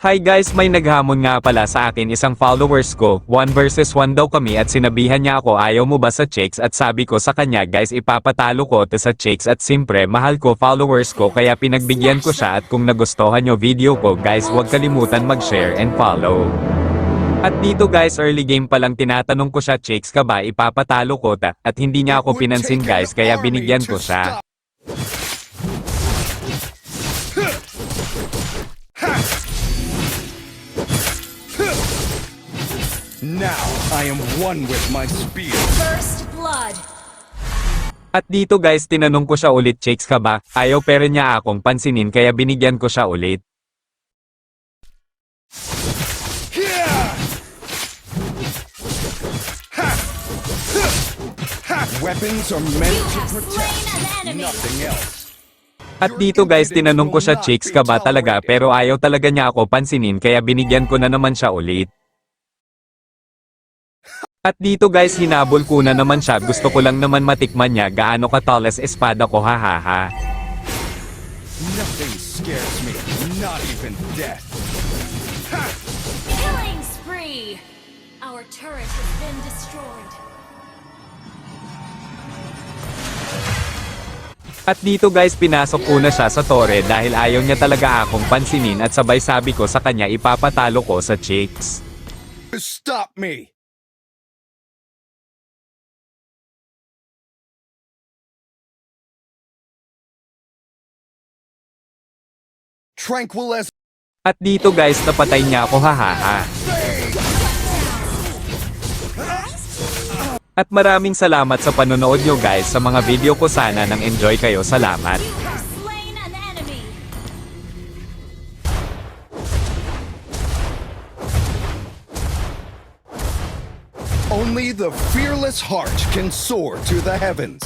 Hi guys, may naghamon nga pala sa akin isang followers ko, 1 versus 1 daw kami at sinabihan niya ako ayaw mo ba sa chicks at sabi ko sa kanya guys ipapatalo ko to sa chicks at simpre mahal ko followers ko kaya pinagbigyan ko siya at kung nagustuhan nyo video ko guys huwag kalimutan mag-share and follow. At dito guys early game pa lang tinatanong ko siya chicks ka ba ipapatalo ko ta at hindi niya ako pinansin guys kaya binigyan ko siya. Now I am one with my spear. First blood. At dito guys tinanong ko siya ulit chicks ka ba, ayaw pero niya akong pansinin kaya binigyan ko siya ulit. Weapons are meant You to have protect, slain an enemy. nothing else. At dito guys tinanong ko siya chicks ka ba talaga pero ayaw talaga niya ako pansinin kaya binigyan ko na naman siya ulit. At dito guys hinabol ko na naman siya gusto ko lang naman matikman niya gaano katalas espada ko hahaha. Nothing scares me, not even death. Killing spree. Our turret has been destroyed. At dito guys pinasok ko na siya sa tore dahil ayaw niya talaga akong pansinin at sabay sabi ko sa kanya ipapatalo ko sa chicks. Stop me! Tranquil as At dito guys napatay niya ako hahaha. At maraming salamat sa panonood nyo guys sa mga video ko sana nang enjoy kayo salamat. You have slain an enemy. only the fearless heart can soar to the heavens.